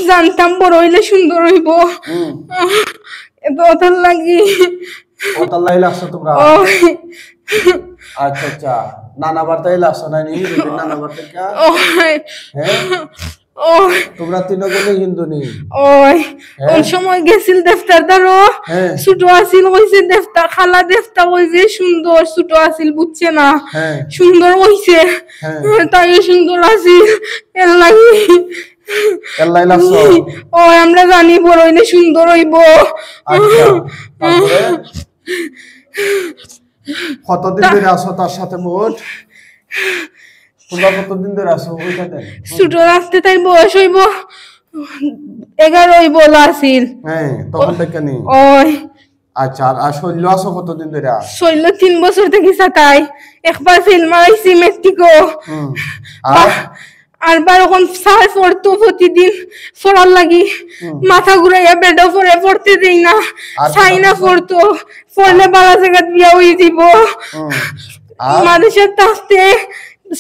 জানতাম বড় হইলে সুন্দর হইব এত ওটার লাগি ওটার লাই লাগছো তোমরা আচ্ছা আচ্ছা নানা বার্তাই লাগছো না নি নানা বার্তা কা হ্যাঁ তোমরা তিনজনে হিন্দু নি ওই কোন সময় গেছিল দেফতার দারো ছোট আছিল কইছে দেফতা খালা দেফতা কইছে সুন্দর ছোট আছিল বুঝছে না সুন্দর কইছে তাই সুন্দর আছিল এর লাগি এলাই লাগছো ওই আমরা জানি বড় হইলে সুন্দর হইব আচ্ছা তারপরে কতদিন ধরে আছো তার সাথে মোট তোমরা কতদিন ধরে আছো ওইটা দেন ছোট রাস্তে তাই বয়স হইব 11 হইব আসিল তখন থেকে নি ওই আচ্ছা আর শৈল আছো কতদিন ধরে শৈল 3 বছর থেকে সাতাই একবার ফিল্ম আইছি মেক্সিকো আর বার এখন সার পড়তো প্রতিদিন পড়ার লাগি মাথা ঘুরাইয়া বেডও পড়তে দেই না চাই না পড়তো পড়লে বালা জায়গা বিয়া হয়ে যাব মানুষের তাতে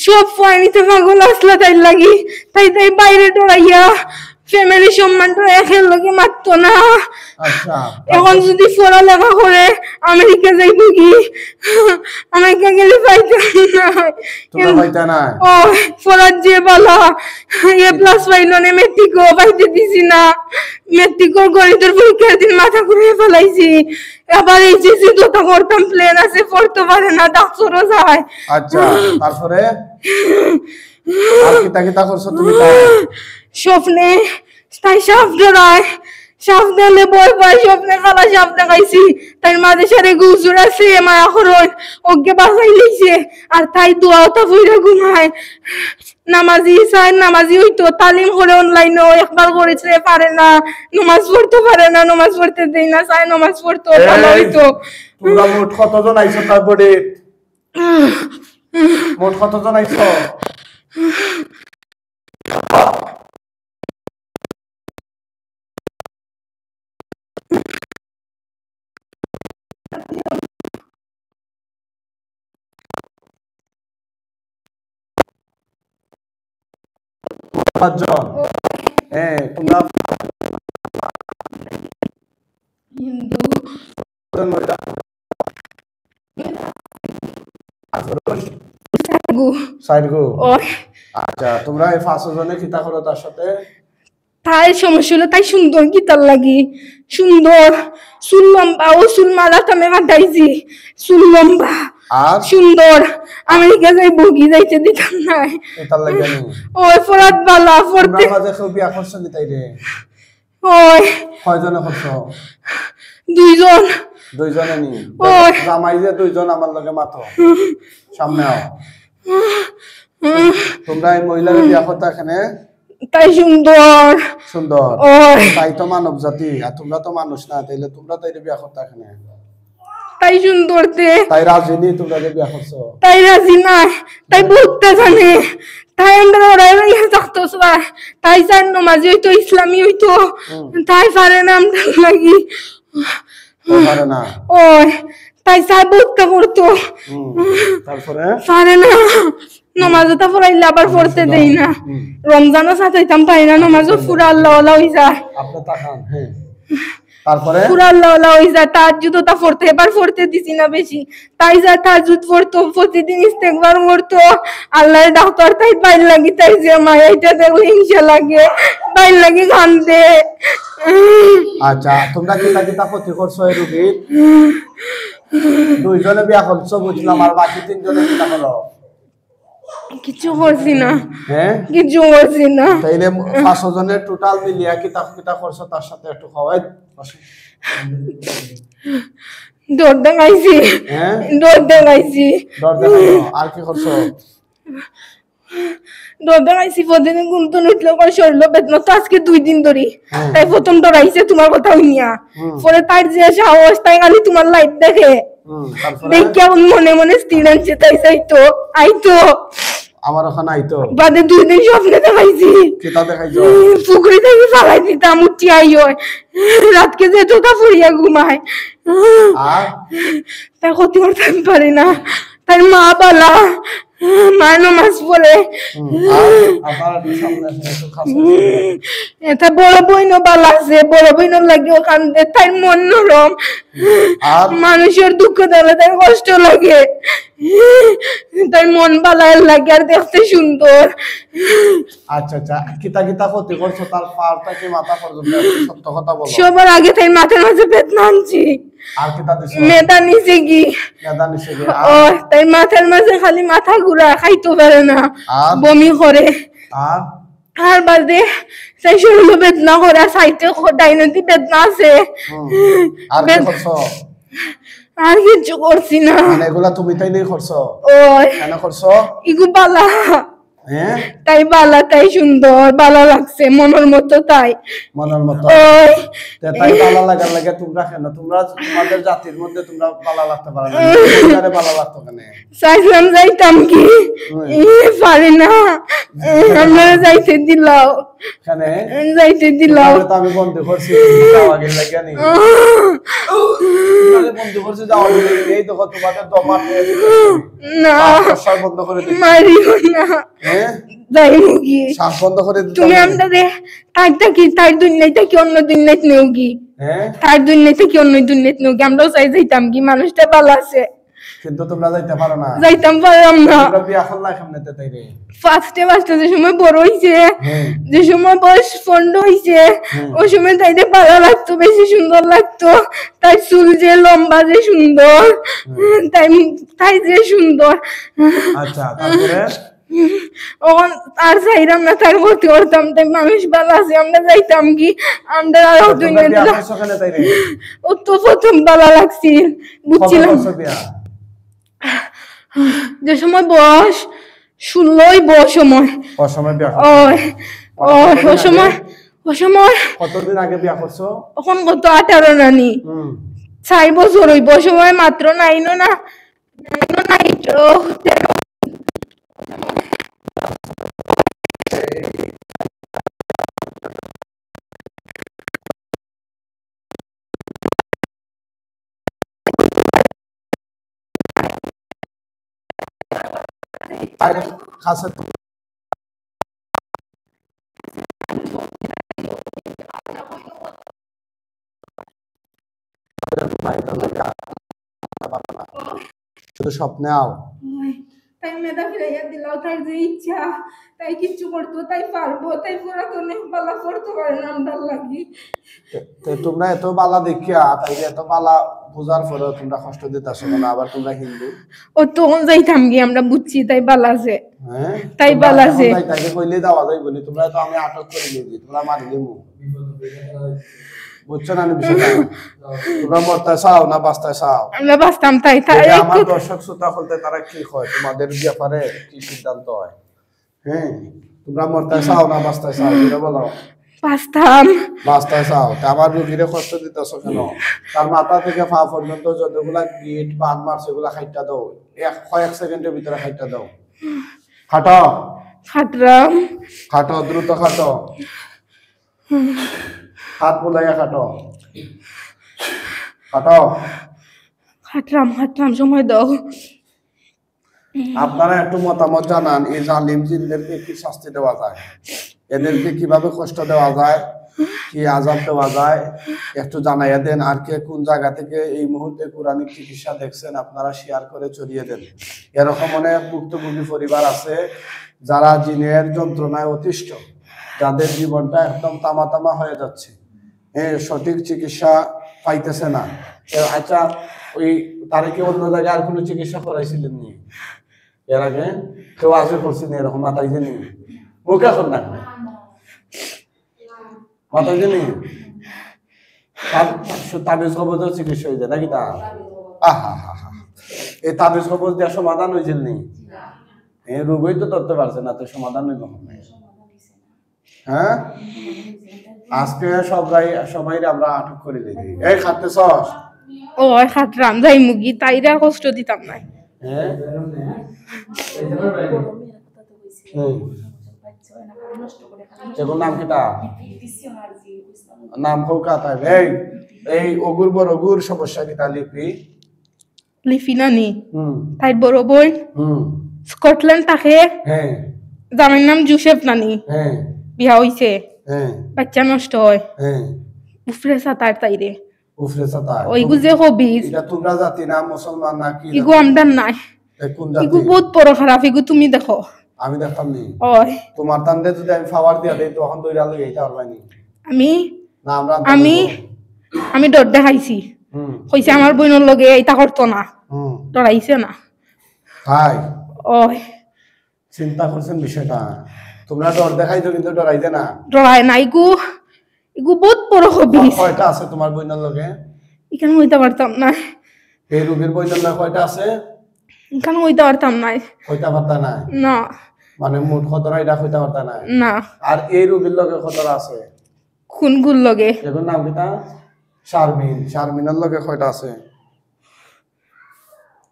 সব ফাইনিতে পাগল আসলা তাই লাগি তাই বাইরে ডরাইয়া ফ্যামিলি সম্মানটা একের লগে মারতো না এখন যদি পড়ালেখা করে আমেরিকা যাইব কি আমেরিকা গেলে পাইতা না ও পড়ার যে বলা এ প্লাস পাইল না মেট্রিকও পাইতে দিছি না মেট্রিকর গণিতের পরীক্ষার দিন মাথা ঘুরিয়ে ফেলাইছি আবার এই যে দুটো করতাম প্লেন আছে পড়তে পারে না ডাক্তারও যায় আচ্ছা তারপরে আর কিতা করছো তুমি স্বপ্নে তাই সাপ ডরায় সাপ দেখলে বই পাই স্বপ্নে খালা সাপ দেখাইছি তাই মাঝে সারে গুজুর আছে মায়া হরণ ওকে বাঁচাই লইছে আর তাই দোয়াটা ফুইরা ঘুমায় নামাজি হইতো তালিম করে অনলাইনে একবার করেছে পারে না নামাজ পড়তে পারে না নামাজ পড়তে দেই না চাই নামাজ পড়তো ভালো হইতো তোমরা মোট কতজন আইছো তারপরে মোট কতজন আইছো পাঁচজন তোমরা হিন্দু আচ্ছা তোমরা এই 5 জনে কিতা করো তার সাথে তাই সমস্যা হলো তাই সুন্দর গীতার লাগি সুন্দর চুল লম্বা ও চুল মালা তামে কাটাইছি চুল লম্বা আর সুন্দর আমেরিকা যাই বগি যাইতে দিতাম না এটার লাগি ওই ফরাত বালা ফরতে মাঝে কেউ বিয়া করছ নি তাই রে ওই কয়জনে করছো দুইজনে নি ওই জামাই যে দুইজন আমার লগে মাত্র সামনে আও তোমরা এই মহিলার বিয়া করতে এখানে তাই সুন্দর তাই তো মানব জাতি আর তোমরা তো মানুষ না তাইলে তোমরা তাই বিয়া করতে এখানে তাই সুন্দর তাই রাজি নি তোমরা বিয়া করছো তাই রাজি না তাই বলতে জানে তাই আমরা ওরাই থাকতো তাই জান নামাজি হইতো ইসলামী হইতো তাই পারে না আমরা লাগি পারে না ওই তাই সাই বলতে করতো তারপরে পারে না নামাজও তো পড়াইলে আবার পড়তে দেই না রমজানও সাথেইতাম পাই না নামাজও পুরা আল্লাহ আল্লাহ হই যায় আপনি তাকান তারপরে পুরা আল্লাহ আল্লাহ হই যায় তাহাজ্জুদ তা পড়তে এবার পড়তে দিছি না বেশি তাই যা তাহাজ্জুদ পড়তো প্রতিদিন ইস্তেগফার করতো আল্লাহর ডাক্তার তাই বাইল লাগি তাই যে মায়া এটা দেখলে হিংসা লাগে বাইল লাগি কান্দে আচ্ছা তোমরা কিতা ক্ষতি করছো এই রোগীর দুইজনে বিয়া করছো বুঝলাম আর বাকি তিনজনে কিতা করলো কিছু করছি না কিছু করছি না তাইলে 5 জনের টোটাল মিলিয়া কিতা করছো তার সাথে একটু খাওয়াই দৌড় দেখাইছি আর কি করছো দৌড় দেখাইছি প্রতিদিন গুনতো উঠলো করে শরীর বেদনা তো আজকে 2 দিন ধরে তাই প্রথম ডরাইছে তোমার কথা হইনিয়া পরে তার যে সাহস তাই খালি তোমার লাইট দেখে দেখ কেমন মনে মনে স্থির আনছে তাই আইতো আমার ওখানে আইতো বাদে 2 দিন স্বপ্নে দেখাইছি কিতা দেখাইছো পুকুরে থেকে ফালাই দিতাম উঠি আইও রাতকে যে তোতা ফুরিয়া ঘুমায় আর তাই ক্ষতি করতে পারি না তাই মা বালা মা নামাজ পড়ে। এটা বড় বইনও বালা আছে, বড় বইনও লাগে কান্দে, তাই মন নরম। মানুষের দুঃখ দেখলে তাই কষ্ট লাগে, তাই মন বালায় লাগে আর দেখতে সুন্দর। আচ্ছা আচ্ছা, কিতা কিতা ক্ষতি করছো তার পারটা কি মাথা পর্যন্ত? সত্য কথা বলো। সবার আগে তাই মাথার মাঝে বেদনা আনছি। আর কিতা দিছো? মেদা নিচে কি? মেদা নিচে কি? ও তাই মাথার মাঝে খালি মাথা ঘুরা, খাইতে পারে না, বমি করে। আর বাদে তাই শরীরে বেদনা করে, সাইডে ডাইনতি বেদনা আছে। আর কি করছো? আর কিছু করছি না। মানে এগুলা তুমি তাই নেই করছো? ওই কেন করছো? ইগু বালা, তাই বালা, তাই সুন্দর, বালা লাগছে মনের মতো, তাই মনের মতো। ওই তাই বালা লাগার লাগে তোমরা কেন? তোমরা তোমাদের জাতির মধ্যে তোমরা বালা লাগতে পারো না, তোমরা বালা লাগতো কেন? চাইছিলাম যাইতাম কি, পারি না, আমরা যাইতে দিলাও, কেন যাইতে দিলাও? তো আমি বন্ধ করছি যাওয়া গেল লাগে নি, বন্ধ করছি যাওয়া গেল, এই দেখো তোমাদের দমা না শ্বাস বন্ধ করে দিই, মারিও না, যাই মুগি শ্বাস বন্ধ করে দিই। তুমি আমরা রে তাইটা কি, তাই দুনিয়াটা কি অন্য দুনিয়াতে নেও কি? তার দুনিয়াতে কি অন্য দুনিয়াতে নেও কি? আমরাও চাই যাইতাম কি, মানুষটা ভালো আছে, কিন্তু তোমরা যাইতে পারো না। যাইতাম পারলাম না। তোমরা বিয়া করলা কেমনে তাই রে? ফার্স্টে যে সময় বড় হইছে, যে সময় বয়স 15 হইছে, ওই সময় তাইতে ভালো লাগতো, বেশি সুন্দর লাগতো। তাই চুল যে লম্বা, যে সুন্দর, তাই তাই যে সুন্দর। আচ্ছা, তারপরে ওখান আর যাইতাম না, তার ভর্তি করতাম, তাই মানুষ ভালো আছে, আমরা যাইতাম কি, আমরা আরো ও তো প্রথম ভালো লাগছিল, বুঝছিলাম। যে সময় বয়স 16 সময়, ওই সময় কতদিন আগে বিয়া করছো? এখন কত 18 নানি, 4 বছর হইব, সময় মাত্র 9 না, খাসে শুধু স্বপ্নে আও, তাই মেধা ফিরাইয়া দিলাও, তাই যে ইচ্ছা তাই কিছু করতো, তাই পারবো, তাই পুরা তো নেই বালা করতে পারে না আমদার লাগি। তোমরা এত বালা দেখিয়া, তাই এত বালা বুঝার পরে তোমরা কষ্ট দিতেছো না? আবার তোমরা হিন্দু, ও তখন যাইতাম কি, আমরা বুঝছি তাই বালা আছে, তাই বালা আছে, তাই কইলে যাওয়া যাইব না। তোমরা তো আমি আটক করে নিয়েছি, তোমরা মারি দিমু, বুঝছো না বিষয়টা? তোমরা মরতে চাও না বাঁচতে চাও? আমরা বাঁচতাম, তাই আমার দর্শক শ্রোতা বলতে তারা কি হয় তোমাদের ব্যাপারে কি সিদ্ধান্ত হয়? তোমরা মরতে চাও না বাঁচতে চাও, এটা বলো। বাঁচতে চাও। আমার রোগীরে কষ্ট দিতেছ কেন? তার মাথা থেকে পা পর্যন্ত যতগুলা গিট বান মার সেগুলা খাইটা দাও, কয়েক সেকেন্ডের ভিতরে খাইটা দাও। খাটো দ্রুত খাটো, হাত বুলাইয়া খাটো, খাটরাম সময় দাও। আপনারা একটু মতামত জানান, এই জালিম জিনদেরকে কি শাস্তি দেওয়া যায়, এদেরকে কিভাবে কষ্ট দেওয়া যায়, কি আযাব দেওয়া যায়, একটু জানাইয়া দেন। আর কে কোন জায়গা থেকে এই মুহূর্তে কোরআনিক চিকিৎসা দেখছেন আপনারা শেয়ার করে ছড়িয়ে দেন। এরকম অনেক ভুক্তভোগী পরিবার আছে যারা জিনের যন্ত্রণায় অতিষ্ঠ, যাদের জীবনটা একদম তামা হয়ে যাচ্ছে, সঠিক চিকিৎসা পাইতেছে না। আচ্ছা, ওই তারা কি অন্য জায়গায় আর কোনো চিকিৎসা করাইছিলেন নি এর আগে? কেউ আজও করছেন এরকম মাথায় জানি? মুখে এখন না মাথায় জানি তাবিজ কবজ চিকিৎসা হয়ে যায় নাকি? তা এই তাবিজ কবজ দেওয়ার সমাধান হয়েছিল নি? এই রোগই তো ধরতে পারছে না, তো সমাধান হইব। হ্যাঁ, আজকে সবাই আমরা আটক করে দিই। এই খাতে সস ও খাতরাম যাই মুগি, তাইরা কষ্ট দিতাম না। নাম কিটা? নাম হোকা তাই। এই অগুর বড় অগুর সমস্যা কিটা? লিপি নানি তাই বড় বই স্কটল্যান্ড থাকে হ্যাঁ জামাইর নাম জোসেফ নানি হ্যাঁ বিয়া হইছে হ্যাঁ বাচ্চা নষ্ট হয় হ্যাঁ উফরে সাতার তাইরে উফরে সাতার ওইগু যে হবিস এটা তোমরা জাতি না মুসলমান না কি ইগু আমদার নাই কোন ইগু জাতি বহুত বড় খারাপ ইগু তুমি দেখো আমি দেখতাম নি ওই তোমার তান্ডে যদি আমি পাওয়ার দিয়া দেই তখন দইরা লই এইটা পারবানি আমি না আমরা আমি আমি ডর দেখাইছি কইছে আমার বোনের লগে এইটা করতো না ডরাইছে না তাই ওই চিন্তা করছেন বিষয়টা তোমরা ডর দেখাইছো কিন্তু ডরাইতে না ডরাই না ইগু ইগু বহুত বড় হবিস কয়টা আছে তোমার বোনের লগে এখানে হইতে পারতাম না এই রোগীর বোনের লগে কয়টা আছে এখানে হইতে পারতাম না কয়টা পারতা না না মানে মোট কতটা এটা কইতে পারতা না না আর এই রোগীর লগে কতটা আছে কোন গুল লগে এখন নাম কিটা শারমিনের লগে কয়টা আছে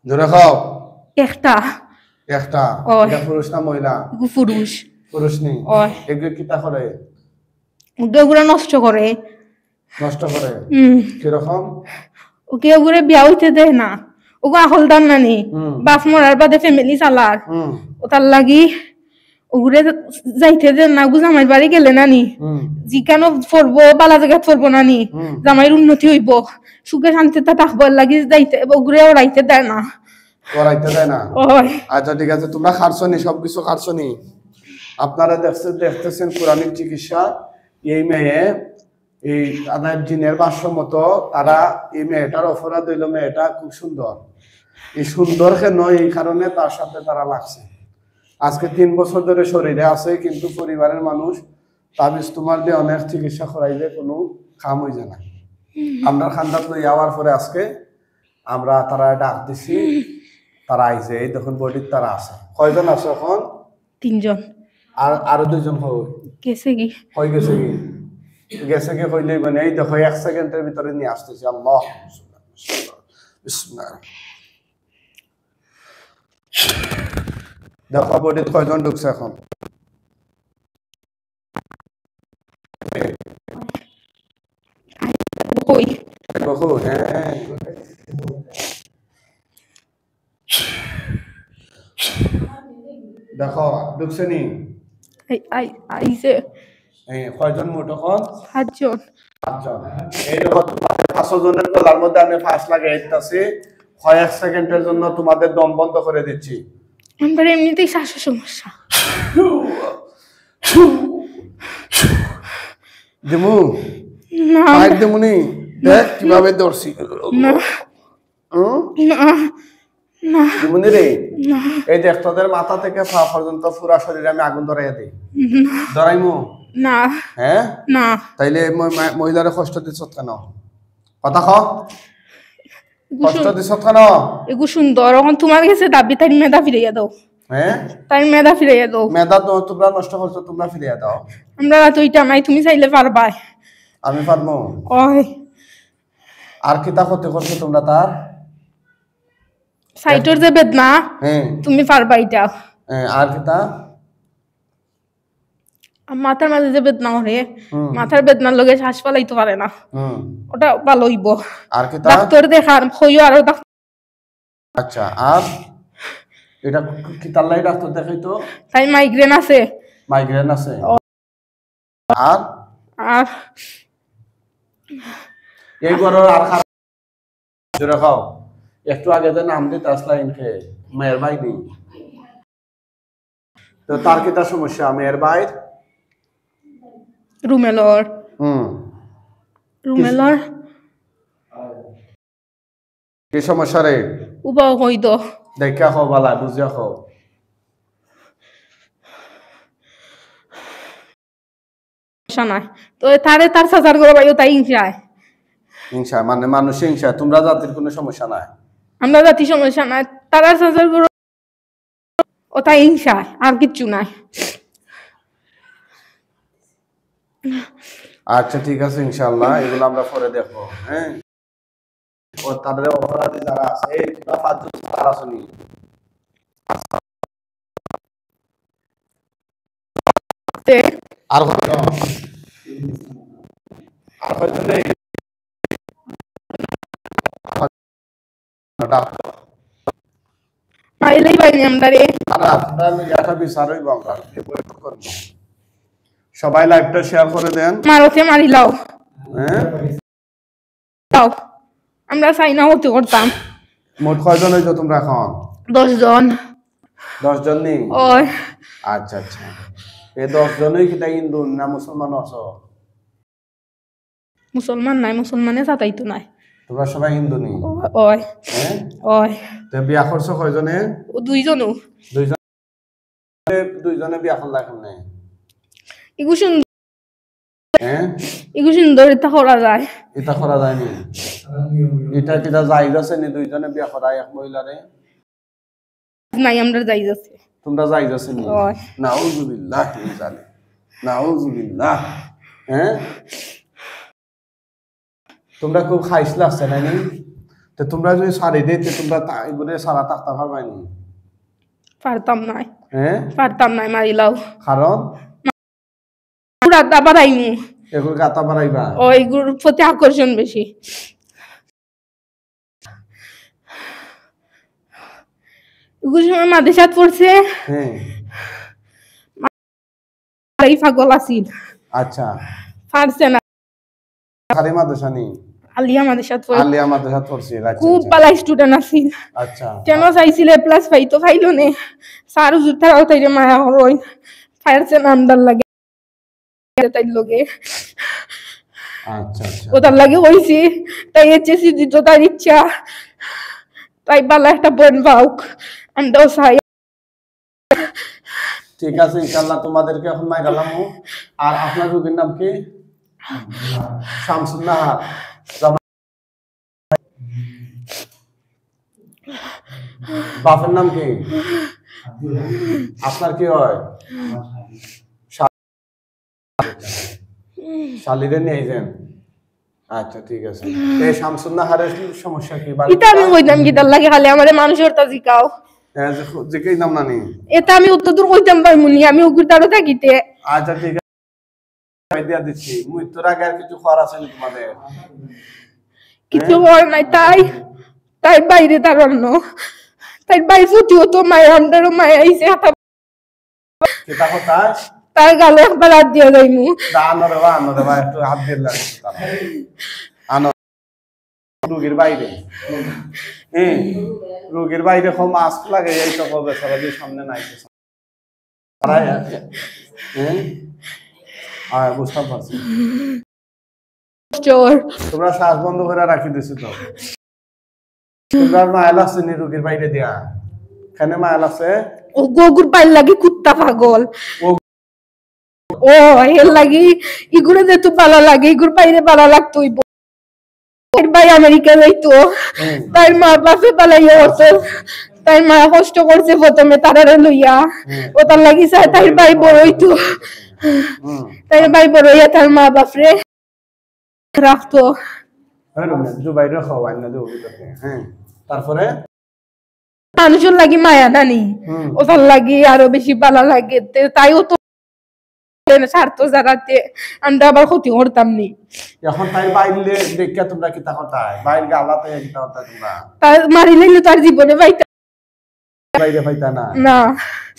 জোরে খাও একটা একটা এটা পুরুষ না মহিলা ইগু পুরুষ পুরুষ নি ওই এগুলো কিটা করে ওগুলা নষ্ট করে নষ্ট করে কিরকম ওকে ওগুলো বিয়া হইতে দেয় না ওগো আহলদার নানি বাপ মরার বাদে ফ্যামিলি চালার ওটার লাগি ওগুলো যাইতে দেন না জামাইর বাড়ি গেলে নানি জিকানো পড়বো বালা জায়গা পড়বো নানি জামাইয়ের উন্নতি হইব সুখে শান্তিতে থাকবো লাগি যাইতে ওগুলো ওরাইতে দেয় না ওরাইতে দেয় না ওই আচ্ছা ঠিক আছে তোমরা খারছো নি সবকিছু খারছো নি আপনারা দেখতেছেন পুরাণিক চিকিৎসা এই মেয়ে এই তাদের জিনের বাস্য মতো তারা এই মেয়েটার অপরাধ হইল মেয়েটা খুব সুন্দর এই সুন্দর কেন এই কারণে তার সাথে তারা লাগছে আজকে 3 বছর ধরে শরীরে আছে কিন্তু পরিবারের মানুষ তাবিজ তোমার দিয়ে অনেক চিকিৎসা করাইলে কোনো কাম হয়ে যায় না আমরা খান্দাত লই যাওয়ার পরে আজকে আমরা তারা ডাক দিছি তারা আইছে এই দেখুন বডির তারা আছে কয়জন আছে এখন 3 জন আর আরো 2 জন গেছে কি হয়ে গেছে কি গেছে কি কইলে মানে এই দেখো 1 সেকেন্ডের ভিতরে নিয়ে আসতেছি আল্লাহ বিসমিল্লাহ দেখো বডির কয়জন ঢুকছে এখন কই দেখো হ্যাঁ দেখো ঢুকছে নি আইছে কয়জন মোট এখন 7 জন 5 জন এই দেখো 5 জনের গলার মধ্যে আমি ফাঁস লাগাই দিতেছি কয়েক সেকেন্ডের জন্য তোমাদের দম বন্ধ করে দিচ্ছি আমার এমনিতেই শ্বাসের সমস্যা দিমু না পাইপ দিমুনি দেখ কিভাবে দর্শি না না না দিমুনি রে এই দেখ তোদের মাথা থেকে পা পর্যন্ত পুরো শরীরে আমি আগুন ধরাইয়া দিই ধরাইমু না হ্যাঁ না তাইলে মহিলারে কষ্ট দিছ কেন কথা ক কষ্ট দিছ কেন এগু সুন্দর এখন তোমার কাছে দাবি তাই মেধা ফিরাইয়া দাও হ্যাঁ তাই মেধা ফিরাইয়া দাও মেধা তো তোমরা নষ্ট করছো তোমরা ফিরিয়ে দাও আমরা তো ওইটা নাই তুমি চাইলে পারবা আমি পারবো ওই আর কিতা করতে করছো তোমরা তার সাইটর যে বেদনা হ্যাঁ তুমি পারবা এটা আর কিতা মাথার মাঝে যে বেদনা করে মাথার বেদনার লগে শ্বাস পালাইতে পারে না ওটা ভালো হইব আর কিতা ডাক্তার দেখার হইও আর আচ্ছা আর এটা কিতার লাই ডাক্তার দেখাইতো তাই মাইগ্রেন আছে আর আর এই গরর আর জোরে খাও একটু আগে যে নাম দিতে আসলাম কে মেয়ের ভাই নেই তো তার কিতা সমস্যা মেয়ের ভাই রুমেলর কি সমস্যা রে উবা হইদ দেখা খাও বালা বুঝিয়া খাও নাই তো তারে তার সাজার করে ভাইও তাই হিংসা মানে মানুষ হিংসা তোমরা জাতির কোনো সমস্যা নাই আমরা জাতি সমস্যা নাই তারা সাজার করে ও তাই হিংসা আর কিচ্ছু নাই আচ্ছা ঠিক আছে ইনশাআল্লাহ এগুলো আমরা পরে দেখবো হ্যাঁ ও তাদের অপরাধী যারা আছে তোমরা 5 জন তারা শুনি আর হয়তো নেই পাইলেই পাইনি আমরা রে না তোমরা একটা বিচার হইব আমরা করব সবাই লাইভটা শেয়ার করে দেন মারতে মারিলাও হ্যাঁ দাও আমরা চাই না হতে করতাম মোট কয়জন হইছো তোমরা এখন 10 জন 10 জন নেই ওই আচ্ছা আচ্ছা এই 10 জনই কি তাই হিন্দু না মুসলমান আছো মুসলমান নাই মুসলমানে সাতাইতো নাই তোমরা সবাই হিন্দু নেই ওই হ্যাঁ ওই তে বিয়া করছো কয়জনে ও দুইজনও দুইজনে বিয়া করলা কেমনে ইগুশুন হ্যাঁ সুন্দর এটা করা যায় এটা করা যায়নি এটা কিটা জায়েজ আছে নি দুইজনে বিয়া করা এক মহিলারে নাই আমরা যাই যাচ্ছে তোমরা জায়েজ আছে নি ওই নাউযুবিল্লাহ মিন যালিক নাউযুবিল্লাহ হ্যাঁ তোমরা খুব খাইছলা আছে নানি তো তোমরা যদি সারি দিতে তোমরা এগুলো সারা তাকতা পারবানি পারতাম নাই হ্যাঁ পারতাম নাই মারিলাও কারণ পুরা দাবার আইমু এগুলো গাতা বাড়াইবা ওই গুরুর প্রতি আকর্ষণ বেশি এগুলো সময় মাদেশাত পড়ছে হ্যাঁ এই পাগল আছিল আচ্ছা পারছে না খালি মাদ্রাসানি আলিয়া মাদেশাত পড়ছে আলিয়া মাদ্রাসা পড়ছি আচ্ছা খুব ভালো স্টুডেন্ট আছিল আচ্ছা কেন চাইছিলে প্লাস পাইতো পাইলো নে সার জুতাও তাই মায়া হরই ফায়ারছে নামদার লাগে তাই লগে আচ্ছা আচ্ছা ওটার লাগে হইছি তাই এইচএসসি দিত তার ইচ্ছা তাই ভালো একটা বোন পাউক আমরাও চাই ঠিক আছে ইনশাআল্লাহ তোমাদেরকে এখন মাই গেলাম আর আপনার রোগীর নাম কি শামসুন নাহার বাপের নাম কি আপনার কি হয় শালিরে নিয়ে যান আচ্ছা ঠিক আছে এই শামসুন নাহারের সমস্যা কি এটা আমি কইতাম কি তার লাগে খালি আমারে মানুষের তা জিকাও যেকেই নাম নানি এটা আমি উত্তর দূর কইতাম পারমুনি আমি উগুরতারও থাকিতে আচ্ছা ঠিক আছে দিয়া দিচ্ছি মৃত্যুর আগে আর কিছু খাওয়ার আছে তোমাদের কিছু হওয়ার নাই তাই তাই বাইরে তার অন্য তাই বাই ফুটিও তো মায়ের আমদারও মায় আইসে হাতা কেটা কথা তার গালে একবার হাত দিয়ে যাইমু আনরে বা একটু হাত দিয়ে লাগে আনো রোগীর বাইরে হ্যাঁ রোগীর বাইরে কম মাস্ক লাগে এই তো হবে সারা দিয়ে সামনে নাই হ্যাঁ বুঝতে পারছি চোর তোমরা শ্বাস বন্ধ করে রাখি দিছো তো তোমরা মায়াল আছে নি রোগীর বাইরে দিয়া এখানে মায়াল আছে ও গোগুর পাইল লাগি কুত্তা পাগল ও এর লাগি ইগুরে যে তো ভালো লাগে ইগুর বাইরে ভালো লাগতো এর ভাই আমেরিকা যাইতো তার মা বাপে পালাইয়া হতো তার মা কষ্ট করছে প্রথমে তারারে লইয়া ও তার লাগি চাই তার ভাই বড় হইতো তার ভাই বড় হইয়া তার মা বাপরে রাখতো জুবাইর খাওয়াই না দেবো হ্যাঁ তারপরে মানুষের লাগি মায়া নানি ও তার লাগি আরো বেশি ভালো লাগে তাই ও তো স্বার্থ জানাতে আমরা আবার ক্ষতি করতাম নি এখন তাই বাইরে দেখে তোমরা কিতা করতাই বাইরে গালাতে কিতা করতাই তোমরা তাই মারিলে তার জীবনে পাইতা বাইরে পাইতা না না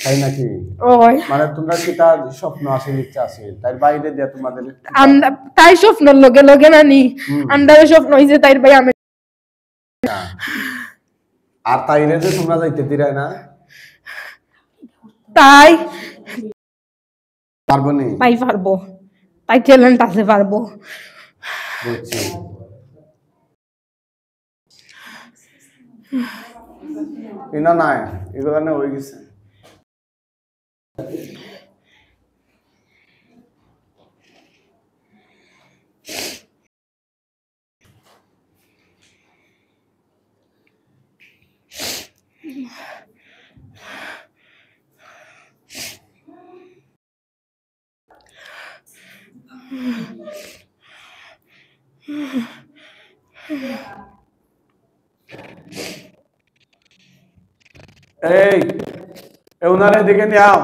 তাই নাকি ওই মানে তোমরা কিতা স্বপ্ন আছে ইচ্ছা আছে তাই বাইরে দিয়া তোমাদের আমরা তাই স্বপ্নের লগে লগে নানি আমরা স্বপ্ন হইছে তাই ভাই আমি আর তাইরে যে তোমরা যাইতে দিরাই না তাই পারবো নি তাই পারবো তাই ট্যালেন্ট আছে পারবো বুঝছি ইনা নাই এগুলো না হয়ে গেছে এই ওনারে দিকে নিও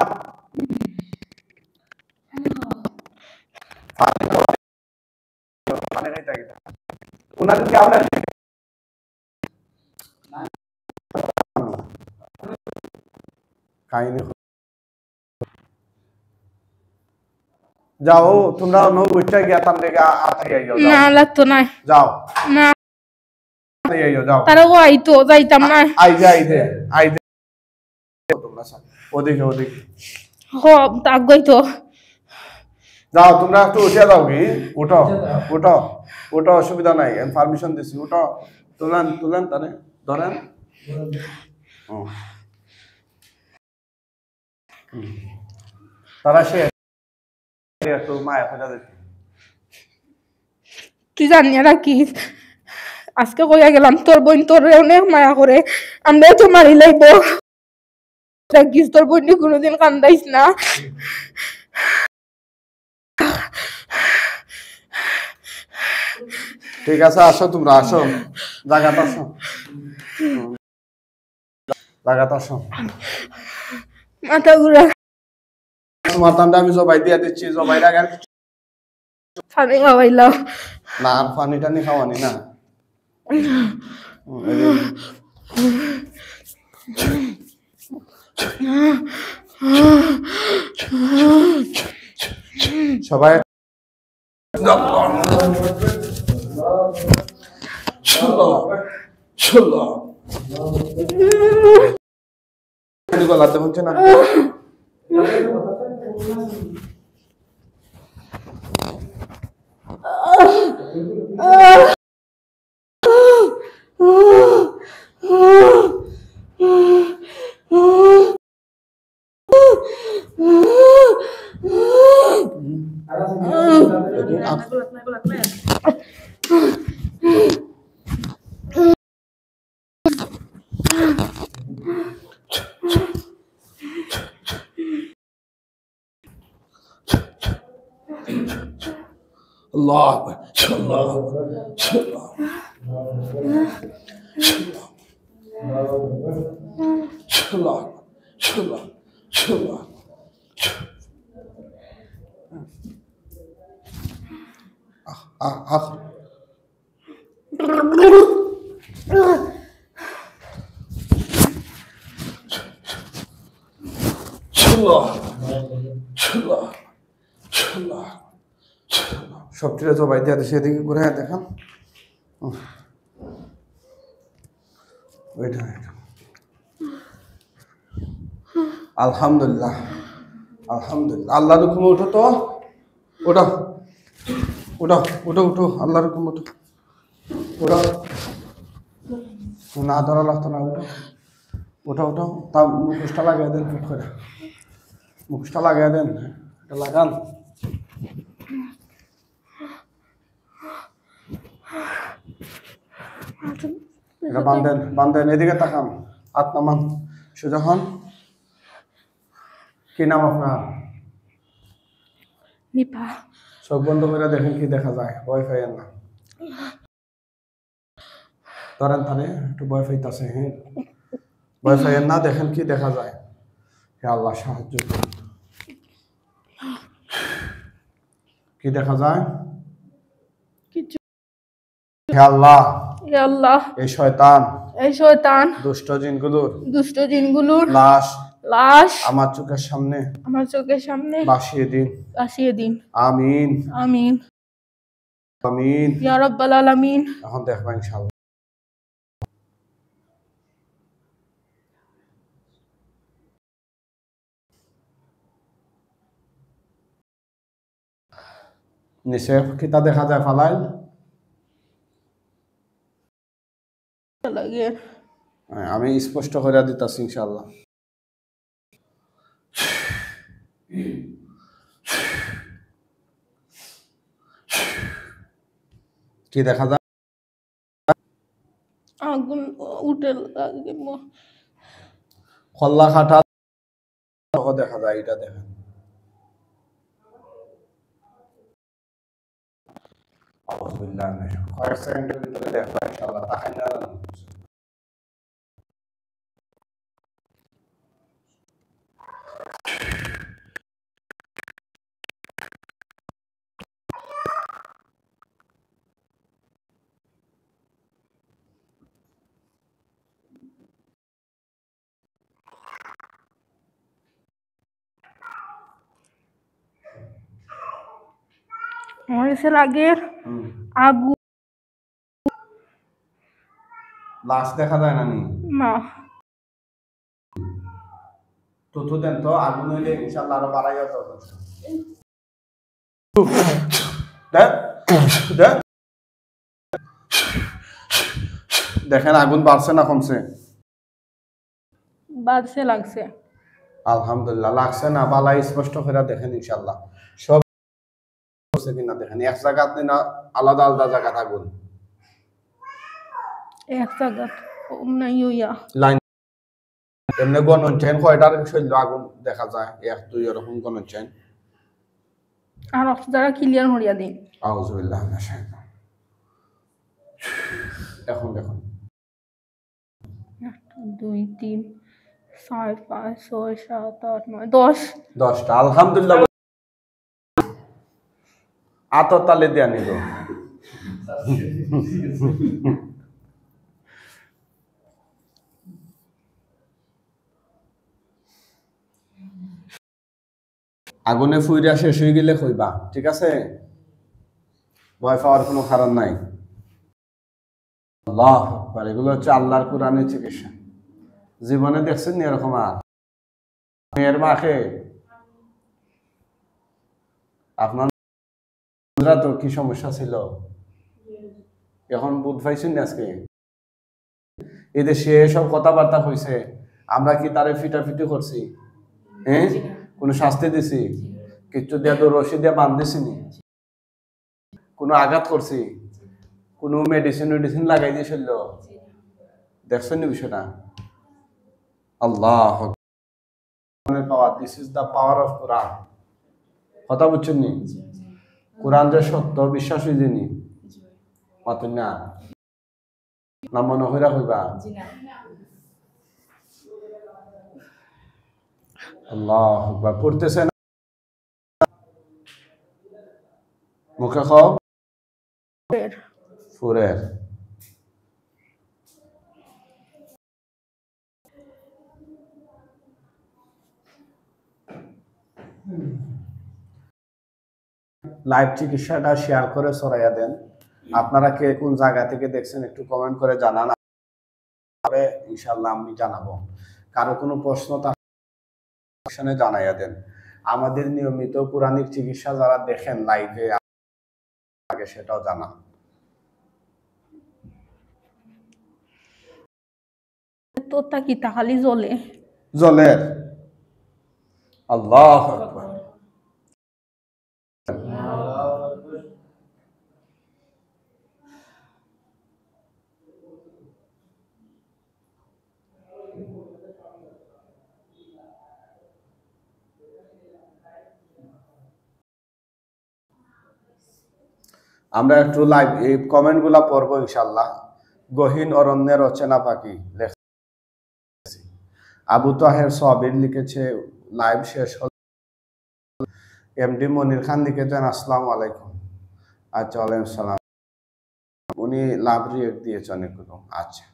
ওনারে কি আমরা কাহিনী যাও তোমরা নো বুঝতে গিয়া তার লেগে আতাই আইও না লাগতো না যাও না আতাই আইও যাও তারা ও আইতো যাইতাম না আই দে তোমরা ওদিকে ওদিকে হ তাগই তো যাও তোমরা একটু উঠে যাও কি উঠো উঠো উঠো অসুবিধা নাই আমি পারমিশন দিছি উঠো তুলেন তুলেন তারে ধরেন তারা সে একটু মায়া ফেলা দিচ্ছে তুই জানি রাখিস আজকে কইয়া গেলাম তোর বোন তোর অনেক মায়া করে আমরা তো মারি লাইব রাখিস তোর বোন কোনোদিন কান্দাইস না ঠিক আছে আসো তোমরা আসো জায়গাটা আসো জায়গাটা আসো মাথা ঘুরা তোমার তান্ডা আমি জবাই দিয়ে দিচ্ছি জবাই আগে পানি খাওয়াইলাম না আর পানি টানি খাওয়ানি না সবাই চলো চলো গলাতে হচ্ছে না Allah Allah সবটিরা জবাই দিয়ে সেদিকে ঘুরে দেখান ওইটা আলহামদুলিল্লাহ আলহামদুলিল্লাহ আল্লাহর হুকুমে উঠো তো ওঠো ওঠো ওঠো উঠো আল্লাহর হুকুমে উঠো ওঠো না ধরা লাগতো না উঠো ওঠো ওঠো তা মুখোশটা লাগিয়ে দেন ফিট করে মুখোশটা লাগিয়ে দেন এটা লাগান এটা বান্ধেন বান্ধেন এদিকে তাকান হাত নামান সোজা হন কি নাম আপনার নিপা চোখ বন্ধ করে দেখেন কি দেখা যায় ভয় পাইয়েন না ধরেন তাহলে একটু ভয় পাইতেছে হ্যাঁ ভয় পাইয়েন না দেখেন কি দেখা যায় হে আল্লাহ সাহায্য কি দেখা যায় হে আল্লাহ হে আল্লাহ এই শয়তান দুষ্ট জিনগুলোর লাশ আমার চোখের সামনে ভাসিয়ে দিন আমিন আমিন আমিন ইয়া রাব্বাল আলামিন এখন দেখবা ইনশাআল্লাহ নিচে কিতা দেখা যায় ফালাইল লাগে আমি স্পষ্ট করে দিতাছি ইনশাআল্লাহ কি দেখা যায় আগুন উঠে লাগে খল্লা খাটা দেখা যায় এটা দেখেন আউযুবিল্লাহি মিনাশ কয়েক সেকেন্ডের ভিতরে দেখবা ইনশাআল্লাহ তাকাই না আমার কাছে লাগে আগুন। লাশ দেখা যায় না নি? না। তো দেন তো, আগুন হইলে ইনশাআল্লাহ আরো বাড়াইয়া দাও। দেখেন আগুন বাড়ছে না কমছে? বাড়ছে লাগছে। আলহামদুলিল্লাহ। লাগছে না? বালাই স্পষ্ট করে দেখেন ইনশাআল্লাহ সব কিনা দেখেন। এক জায়গাতে না আলাদা আলাদা জায়গা আগুন? এক জায়গা নাই ইয়া লাইন এমনি গণছেন কয়টার শৈল আগুন দেখা যায়? 1 2 এরকম গণছেন? আর যারা ক্লিয়ার হরিয়া দিন। আউযুবিল্লাহ মিনাশ শাইতানির। এখন দেখুন 1 2 3 4 5 6 7 8 9 10। 10টা আলহামদুলিল্লাহ। আতর তালে দেয়া নিল। আগুনে ফুইরা শেষ হয়ে গেলে কইবা, ঠিক আছে? ভয় পাওয়ার কোনো কারণ নাই। আল্লাহু আকবার। এগুলো হচ্ছে আল্লাহর কোরআনের চিকিৎসা। জীবনে দেখছেন নি এরকম? আর মেয়ের মাকে আপনার তো কি সমস্যা ছিল, এখন বুঝ পাইছেন না? আজকে এদেশে সব কথাবার্তা হয়েছে, আমরা কি তারে ফিটাফিটি করছি? হ্যাঁ, কোনো শাস্তি দিছি? কিচ্ছু দিয়া তো রশি দিয়া বাঁধ দিছি নি? কোনো আঘাত করছি? কোনো মেডিসিন লাগাই দিয়েছিল? দেখছেন নি বিষয়টা? Allah power. This is the power of Quran. কথা বুঝছেন নি? কোরআন যে সত্য বিশ্বাস হইছে নি? মাতুন না না মনে হইরা হইবা? আল্লাহু আকবার। পড়তেছেন মুখে খাও ফুরের। লাইভ চিকিৎসাটা শেয়ার করে ছড়াইয়া দেন। আপনারা কে কোন জায়গা থেকে দেখছেন একটু কমেন্ট করে জানান, ইনশাআল্লাহ আমি জানাবো। কারো কোনো প্রশ্ন থাকলে জানাইয়া দেন। আমাদের নিয়মিত পুরাণিক চিকিৎসা যারা দেখেন লাইভে আগে সেটাও জানান। তোরটা কি খালি জ্বলে? জ্বলে। আল্লাহু আকবার। আমরা একটু লাইভ এই কমেন্ট গুলা পড়বো ইনশাআল্লাহ। গহীন অরণ্যের অচেনা পাখি লেখছি আবু তাহের সাবির লিখেছে লাইভ শেষ হল। এমডি মনির খান লিখেছেন আসসালামু আলাইকুম। আচ্ছা ওয়ালাইকুম সালাম। উনি লাভ রিয়েক্ট দিয়েছেন অনেকগুলো। আচ্ছা।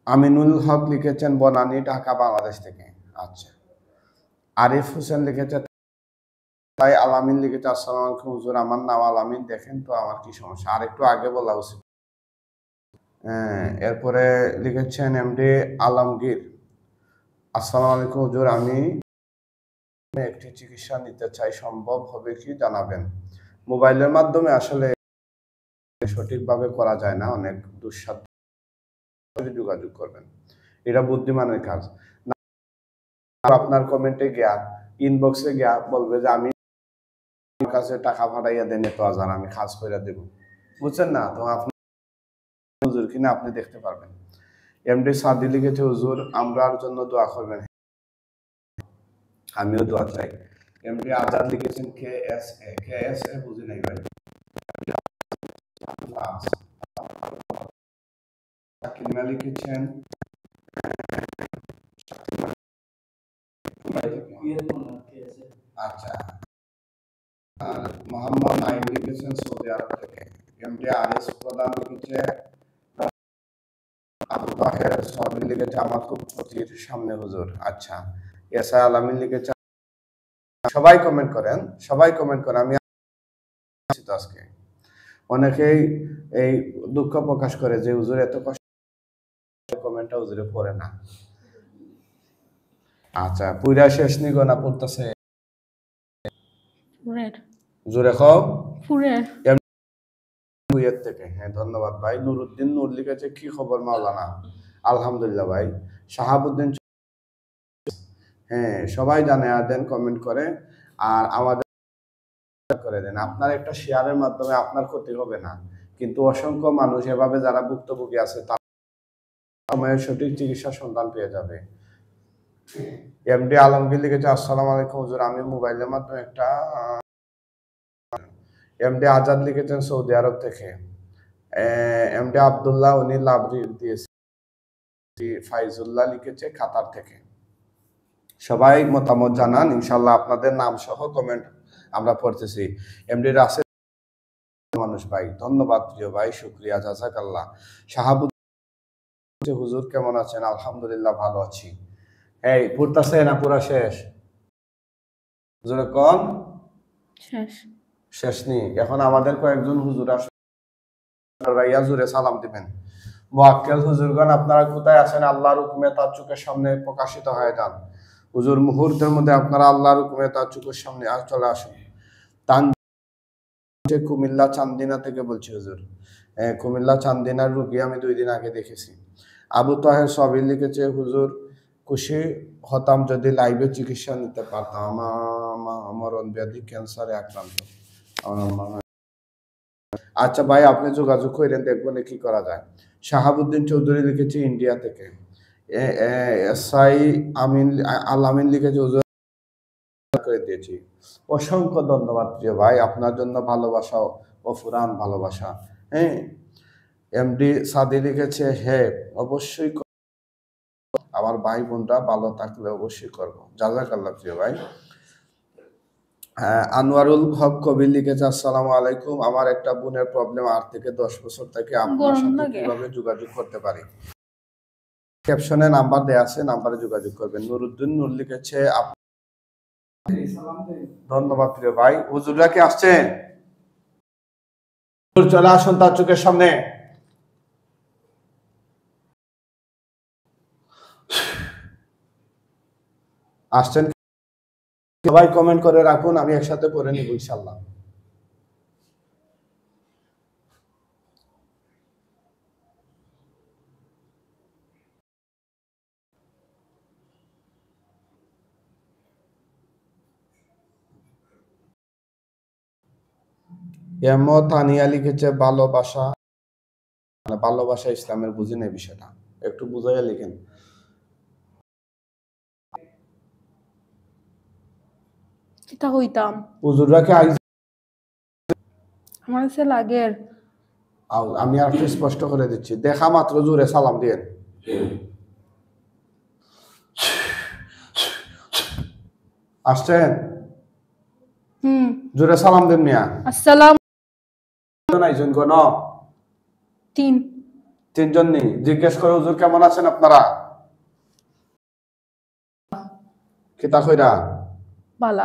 আমিনুল হক লিখেছেন বনানী ঢাকা বাংলাদেশ থেকে। আচ্ছা। আরিফ হোসেন লিখেছেন তাই আলামিন লিখেছে আসসালামু আলাইকুম হুজুর, আমার নাম আলামিন, দেখেন তো আমার কি সমস্যা, আর একটু আগে বলা উচিত। এরপরে লিখেছেন এমডি আলমগীর আসসালামু আলাইকুম হুজুর, আমি একটি চিকিৎসা নিতে চাই, সম্ভব হবে কি জানাবেন? মোবাইলের মাধ্যমে আসলে সঠিকভাবে করা যায় না, অনেক দুঃসাধ্য, যোগাযোগ করবেন, এটা বুদ্ধিমানের কাজ। আপনার কমেন্টে গিয়া ইনবক্সে গিয়া বলবে যে আমি কাছে টাকা পাঠাইয়া দেন এত হাজার, আমি কাজ করে দেব, বুঝছেন না? তো আপনি হুজুর কিনা আপনি দেখতে পারবেন। এমডি সাদি লিখেছে হুজুর আমরার জন্য দোয়া করবেন। আমিও দোয়া চাই। এমডি আজাদ লিখেছেন কে এস এ বুঝি নাই ভাই। শাকিমা লিখেছেন আচ্ছা। আর মোহাম্মদ নাইম লিখেছেন সৌদি আরব থেকে। এমডি আরএস প্রধান লিখেছে আবু তাহের সাবির লিখেছে আমার খুব ক্ষতির সামনে হুজুর। আচ্ছা। এসা আলামিন লিখেছে সবাই কমেন্ট করেন, সবাই কমেন্ট করেন। আমি আজকে অনেকেই এই দুঃখ প্রকাশ করে যে হুজুর এত কষ্ট, কমেন্টটা হুজুরে পড়ে না। আচ্ছা, পুরা শেষ নিগো না পড়তেছে? জোরে খাও ফুরের থেকে। হ্যাঁ, ধন্যবাদ ভাই। নুরুদ্দিন নূর লিখেছে কি খবর মাওলানা? আলহামদুলিল্লাহ ভাই। শাহাবুদ্দিন, হ্যাঁ সবাই জানে দেন, কমেন্ট করে আর আমাদের করে দেন। আপনার একটা শেয়ারের মাধ্যমে আপনার ক্ষতি হবে না, কিন্তু অসংখ্য মানুষ এভাবে যারা ভুক্তভোগী আছে তার সময়ের সঠিক চিকিৎসা সন্ধান পেয়ে যাবে। এমডি আলমগীর লিখেছে আসসালামু আলাইকুম হুজুর, আমি মোবাইলের মাধ্যমে একটা। এমডি আজাদ লিখেছেন সৌদি আরব থেকে। এমডি আব্দুল্লাহ উনি লাভ দিয়েছে। ফাইজুল্লাহ লিখেছে কাতার থেকে। সবাই মতামত জানান, ইনশাল্লাহ আপনাদের নাম সহ কমেন্ট আমরা পড়তেছি। এমডি রাসেল মানুষ ভাই, ধন্যবাদ প্রিয় ভাই, শুকরিয়া, জাযাকাল্লাহ। শাহাবুদ্দিন হুজুর কেমন আছেন? আলহামদুলিল্লাহ ভালো আছি। এই পড়তেছে না পুরা শেষ? হুজুর কোন শেষ? শেষ নি। এখন আমাদের কয়েকজন হুজুর আসলে জুড়ে সালাম দিবেন। মুআক্কেল হুজুরগণ আপনারা কোথায় আছেন? আল্লাহর হুকুমে তার চোখের সামনে প্রকাশিত হয়ে যান। হুজুর মুহূর্তের মধ্যে আপনারা আল্লাহর হুকুমে তার চোখের সামনে চলে আসুন। কুমিল্লা চান্দিনা থেকে বলছি হুজুর। কুমিল্লা চান্দিনার রুগী আমি 2 দিন আগে দেখেছি। আবু তাহের সবির লিখেছে হুজুর খুশি হতাম যদি লাইভে চিকিৎসা নিতে পারতাম, আমার মরণ ব্যাধি ক্যান্সারে আক্রান্ত। আচ্ছা ভাই, আপনি যোগাযোগ করেন, দেখবেন কি করা যায়। শাহাবুদ্দিন চৌধুরী লিখেছে ইন্ডিয়া থেকে। এসআই আমিন আলামিন লিখেছে হুজুর করে দিয়েছি। অসংখ্য ধন্যবাদ প্রিয় ভাই, আপনার জন্য ভালোবাসা ও ফুরান ভালোবাসা। হ্যাঁ, এমডি সাদি লিখেছে হ্যাঁ অবশ্যই আমার ভাই বোনরা ভালো থাকলে অবশ্যই করব। জাযাকাল্লাহ প্রিয় ভাই। আনোয়ারুল হক কবির লিখেছে আসসালামু আলাইকুম, আমার একটা বোনের প্রবলেম 8 থেকে 10 বছর থেকে, আপনার সাথে কিভাবে যোগাযোগ করতে পারি? ক্যাপশনে নাম্বার দেয়া আছে, নাম্বারে যোগাযোগ করবেন। নুরুদ্দিন নূর লিখেছে ধন্যবাদ প্রিয় ভাই। হুজুররা কি আসছেন? চলে আসুন তার চোখের সামনে। আসছেন সবাই কমেন্ট করে রাখুন, আমি একসাথে পড়ে নিব ইনশাআল্লাহ। তানিয়া লিখেছে ভালোবাসা, মানে ভালোবাসা ইসলামের বুঝি না বিষয়টা, একটু বুঝাইয়া লিখেন। কিতা হইতাম হুজুররা কি আমার কাছে লাগে? আমি আর একটু স্পষ্ট করে দিচ্ছি, দেখা মাত্র জোরে সালাম দিয়েন। আসছেন? জোরে সালাম দেন মিয়া। আসসালাম। আইজন কোন? 3 জন নি। জিজ্ঞেস করে হুজুর কেমন আছেন আপনারা? কিতা কইরা ভালো।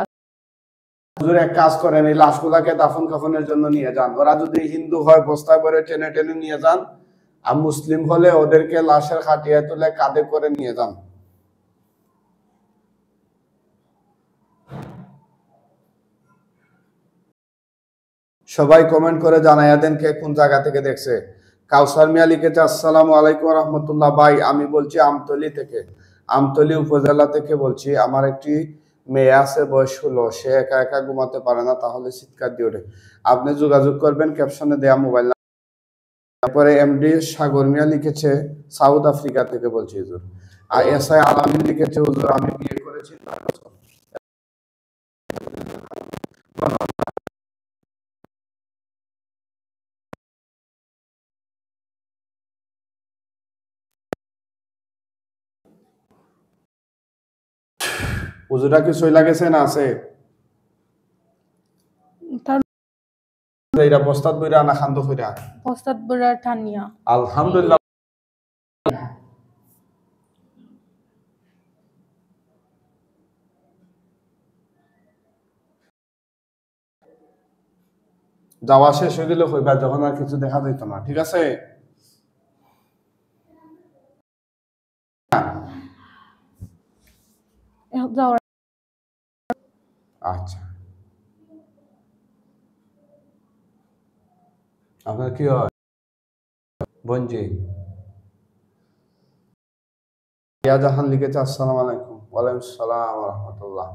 হুজুর এক কাজ করেন, এই লাশগুলাকে দাফন কাফনের জন্য নিয়ে যান। ওরা যদি হিন্দু হয় বস্তায় ভরে টেনে টেনে নিয়ে যান, আর মুসলিম হলে ওদেরকে লাশের খাটিয়া তুলে কাঁধে করে নিয়ে যান। সবাই কমেন্ট করে জানাইয়া দেন কে কোন জায়গা থেকে দেখছে। কাউসার মিয়া লিখেছে আসসালামু আলাইকুম রহমতুল্লাহ ভাই, আমি বলছি আমতলী থেকে, আমতলী উপজেলা থেকে বলছি। আমার একটি মেয়ে আছে, বয়স 16, সে একা একা ঘুমাতে পারে না, তাহলে চিৎকার দিয়ে ওঠে। আপনি যোগাযোগ করবেন ক্যাপশনে দেয়া মোবাইল নাম্বার। তারপরে এমডি সাগর মিয়া লিখেছে সাউথ আফ্রিকা থেকে বলছি হুজুর। আর এসআই আলামিন লিখেছে হুজুর আমি বিয়ে করেছি 9 বছর। হুজুরা কি সইলা গেছে না আছে? এইরা বস্তাত বইরা না খান্দ কইরা? বস্তাত বইরা টানিয়া। আলহামদুলিল্লাহ। যাওয়া শেষ হয়ে গেলে হইবা, যখন আর কিছু দেখা যেত না। ঠিক আছে? আচ্ছা, আপনার কি হয় বোনজি? ইয়া জাহান লিখেছে আসসালামু আলাইকুম। ওয়ালাইকুম আসসালাম ওয়া রাহমাতুল্লাহ।